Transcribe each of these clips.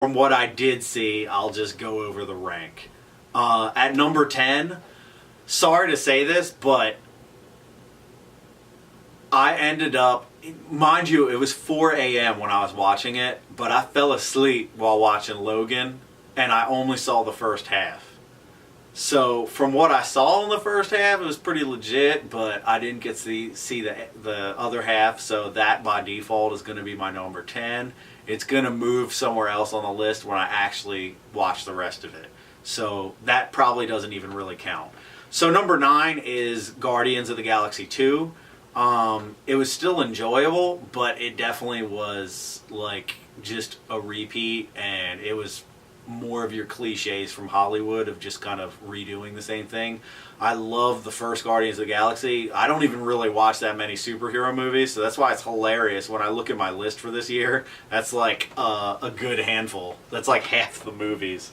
From what I did see, I'll just go over the rank. At number 10, sorry to say this, but I ended up, mind you, it was 4 a.m. when I was watching it, but I fell asleep while watching Logan, and I only saw the first half. So from what I saw in the first half, it was pretty legit, but I didn't get to see the other half, so that by default is going to be my number 10. It's going to move somewhere else on the list when I actually watch the rest of it. So that probably doesn't even really count. So number 9 is Guardians of the Galaxy 2. It was still enjoyable, but it definitely was like just a repeat, and it was more of your cliches from Hollywood of just kind of redoing the same thing. I love the first Guardians of the Galaxy. I don't even really watch that many superhero movies, so that's why it's hilarious when I look at my list for this year. That's like a good handful. That's like half the movies.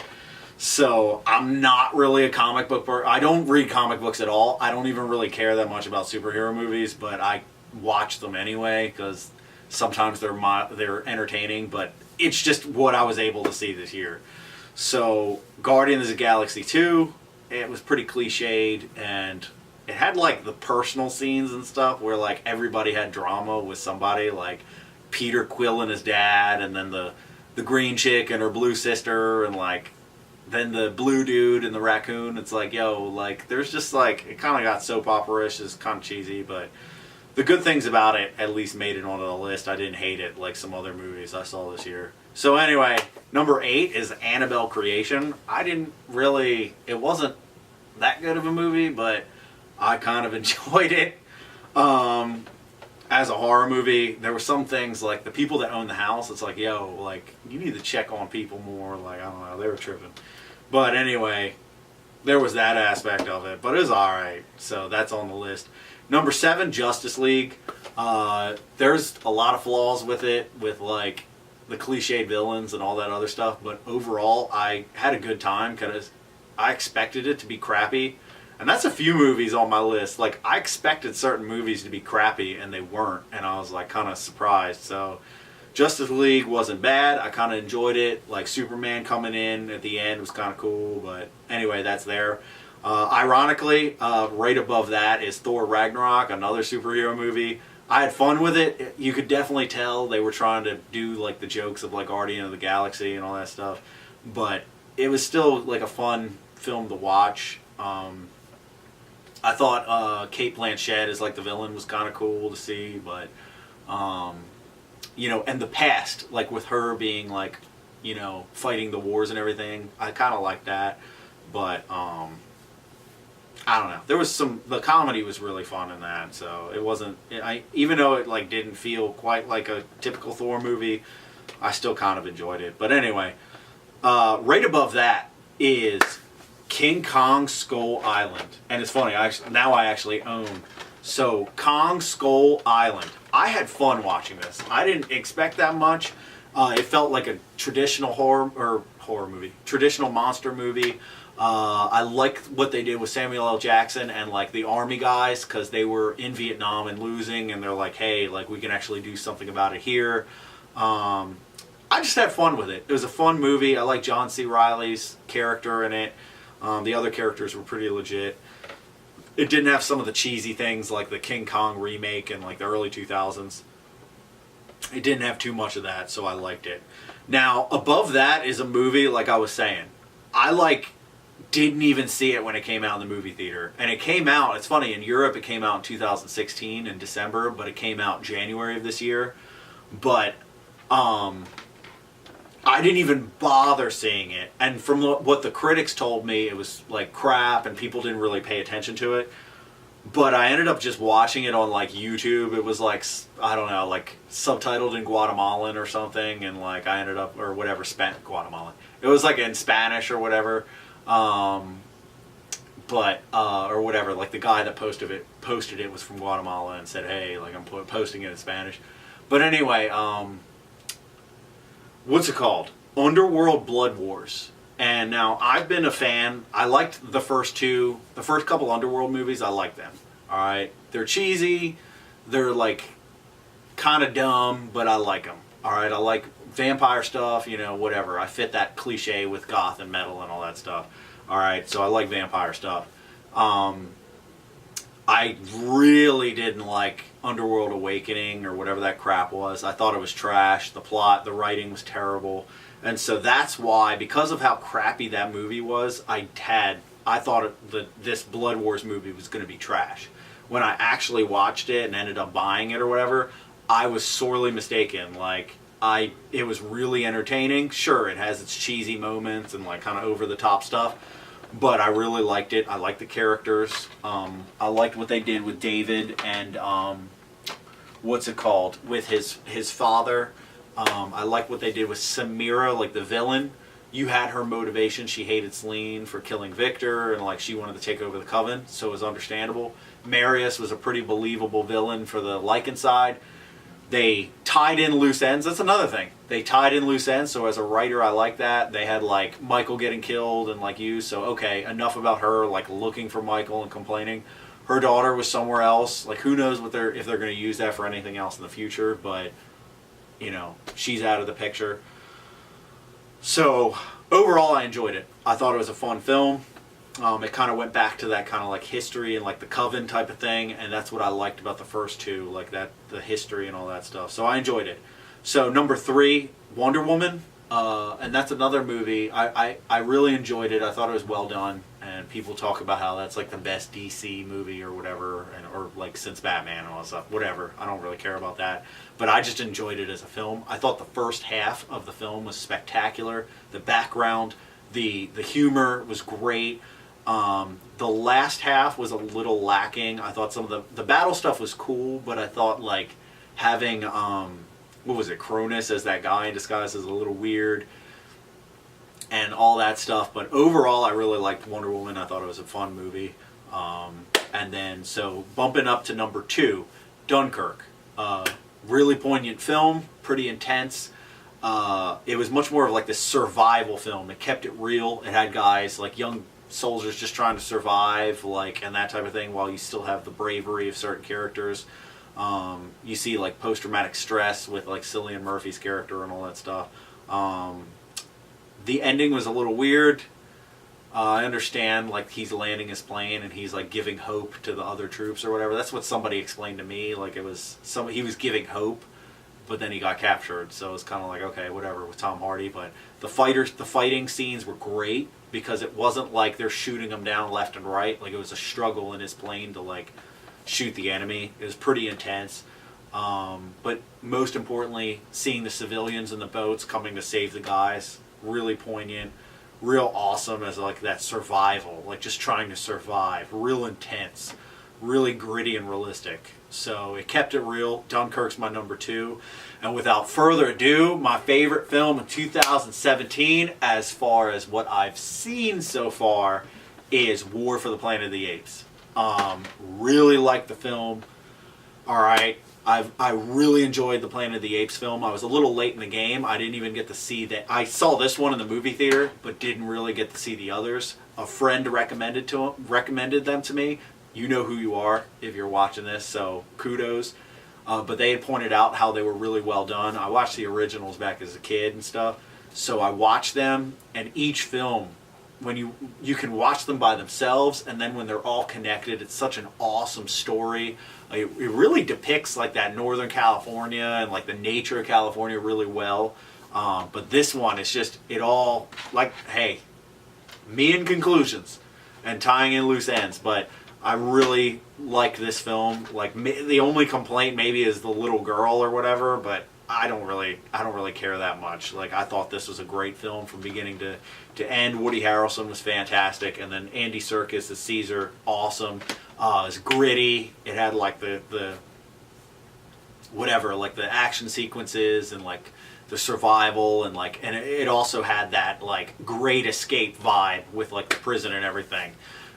So I'm not really a comic book person. I don't read comic books at all. I don't even really care that much about superhero movies, but I watch them anyway because sometimes they're entertaining, but it's just what I was able to see this year. So Guardians of the Galaxy 2, it was pretty cliched, and it had like the personal scenes and stuff where like everybody had drama with somebody, like Peter Quill and his dad, and then the green chick and her blue sister, and like then the blue dude and the raccoon. It's like, yo, like there's just like, it kind of got soap opera-ish. It's kind of cheesy, but the good things about it at least made it onto the list. I didn't hate it like some other movies I saw this year. So anyway, number 8 is Annabelle Creation. It wasn't that good of a movie, but I kind of enjoyed it. As a horror movie, there were some things like the people that own the house, it's like, yo, like, you need to check on people more. Like, I don't know, they were tripping. But anyway, there was that aspect of it, but it was alright. So that's on the list. Number 7, Justice League. There's a lot of flaws with it, with like the cliched villains and all that other stuff, but overall I had a good time because I expected it to be crappy, and that's a few movies on my list. Like, I expected certain movies to be crappy and they weren't, and I was like kind of surprised. So Justice League wasn't bad. I kind of enjoyed it. Like Superman coming in at the end was kind of cool, but anyway, that's there. Ironically, right above that is Thor Ragnarok, another superhero movie. I had fun with it. You could definitely tell they were trying to do like the jokes of like Guardian of the Galaxy and all that stuff, but it was still like a fun film to watch. I thought Cate Blanchett as like the villain was kind of cool to see, but and the past, like with her being like, fighting the wars and everything, I kind of liked that, but I don't know. There was the comedy was really fun in that, so it wasn't, even though it like didn't feel quite like a typical Thor movie, I still kind of enjoyed it. But anyway, right above that is King Kong Skull Island. And it's funny, now I actually own. So Kong Skull Island. I had fun watching this. I didn't expect that much. It felt like a traditional horror movie, traditional monster movie. I liked what they did with Samuel L. Jackson and like the army guys, because they were in Vietnam and losing, and they're like, hey, like we can actually do something about it here. I just had fun with it. It was a fun movie. I like John C. Reilly's character in it. The other characters were pretty legit. It didn't have some of the cheesy things like the King Kong remake in like the early 2000s. It didn't have too much of that, so I liked it. Now, above that is a movie, like I was saying, I didn't even see it when it came out in the movie theater. And it came out, it's funny, in Europe it came out in 2016 in December, but it came out January of this year. But I didn't even bother seeing it. And from what the critics told me, it was like crap and people didn't really pay attention to it. But I ended up just watching it on like YouTube. It was like, I don't know, like subtitled in Guatemalan or something. And like I ended up, or whatever, Guatemalan. It was like in Spanish or whatever. Or whatever, like the guy that posted it was from Guatemala and said, hey, like I'm posting it in Spanish. But anyway, what's it called? Underworld Blood Wars. And now I've been a fan. I liked the first couple Underworld movies. I like them. All right, they're cheesy. They're like kind of dumb, but I like them. All right, I like vampire stuff, you know, whatever. I fit that cliche with goth and metal and all that stuff. All right, so I like vampire stuff. I really didn't like Underworld Awakening or whatever that crap was. I thought it was trash. The plot, the writing was terrible. And so that's why, because of how crappy that movie was, I thought this Blood Wars movie was going to be trash. When I actually watched it and ended up buying it or whatever, I was sorely mistaken. Like, it was really entertaining. Sure, it has its cheesy moments and like kind of over the top stuff, but I really liked it. I liked the characters. I liked what they did with David and what's it called, with his father. I liked what they did with Samira, like the villain. You had her motivation. She hated Selene for killing Victor, and like she wanted to take over the Coven, so it was understandable. Marius was a pretty believable villain for the Lycan side. They tied in loose ends. That's another thing. They tied in loose ends, so as a writer, I like that. They had like Michael getting killed and like you, so okay, enough about her like looking for Michael and complaining. Her daughter was somewhere else. Like, who knows if they're going to use that for anything else in the future, but you know, she's out of the picture. So overall, I enjoyed it. I thought it was a fun film. It kind of went back to that kind of like history and like the Coven type of thing, and that's what I liked about the first two, like that, the history and all that stuff. So I enjoyed it. So number 3, Wonder Woman, and that's another movie. I really enjoyed it. I thought it was well done, and people talk about how that's like the best DC movie or whatever, or like since Batman and all that stuff. Whatever. I don't really care about that, but I just enjoyed it as a film. I thought the first half of the film was spectacular. The background, the humor was great. The last half was a little lacking. I thought some of the battle stuff was cool, but I thought like having what was it, Cronus as that guy in disguise is a little weird, and all that stuff. But overall, I really liked Wonder Woman. I thought it was a fun movie. And then so bumping up to number 2, Dunkirk. Really poignant film, pretty intense. It was much more of like this survival film. It kept it real. It had guys like young soldiers just trying to survive, like, and that type of thing, while you still have the bravery of certain characters. You see like post-traumatic stress with like Cillian Murphy's character and all that stuff. The ending was a little weird. I understand like he's landing his plane and he's like giving hope to the other troops or whatever. That's what somebody explained to me. Like, it was he was giving hope, but then he got captured. So it's kind of like, okay, whatever, with Tom Hardy. But the fighting scenes were great, because it wasn't like they're shooting him down left and right. Like, it was a struggle in his plane to like shoot the enemy. It was pretty intense. But most importantly, seeing the civilians in the boats coming to save the guys, really poignant, real awesome as like that survival, like just trying to survive, real intense, really gritty and realistic. So it kept it real. Dunkirk's my number 2. And without further ado, my favorite film in 2017, as far as what I've seen so far, is War for the Planet of the Apes. Really liked the film. All right. I really enjoyed the Planet of the Apes film. I was a little late in the game. I didn't even get to see that. I saw this one in the movie theater, but didn't really get to see the others. A friend recommended them to me. You know who you are if you're watching this, so kudos. But they had pointed out how they were really well done. I watched the originals back as a kid and stuff, so I watched them, and each film, when you can watch them by themselves, and then when they're all connected, it's such an awesome story. It really depicts like that Northern California and like the nature of California really well. But this one, it's just, it all, like, hey, me in conclusions and tying in loose ends, but I really like this film. Like, the only complaint maybe is the little girl or whatever, but I don't really care that much. Like, I thought this was a great film from beginning to end. Woody Harrelson was fantastic, and then Andy Serkis as Caesar, awesome. It was gritty. It had like the whatever, like the action sequences and like the survival, and like, and it also had that like Great Escape vibe with like the prison and everything.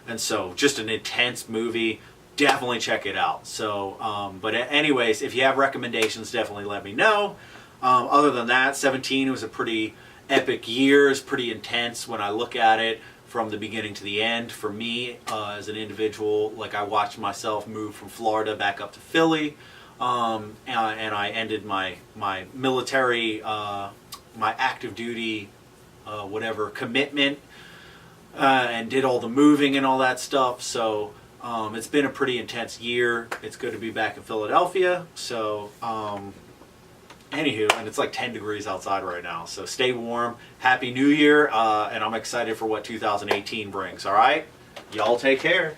And so just an intense movie. Definitely check it out. So, but anyways, if you have recommendations, definitely let me know. Other than that, 17 was a pretty epic year. It's pretty intense when I look at it from the beginning to the end. For me, as an individual, like, I watched myself move from Florida back up to Philly, and I ended my military my active duty, whatever commitment, and did all the moving and all that stuff. So it's been a pretty intense year. It's good to be back in Philadelphia. So anywho, and it's like 10 degrees outside right now. So stay warm. Happy New Year, and I'm excited for what 2018 brings. All right, y'all take care.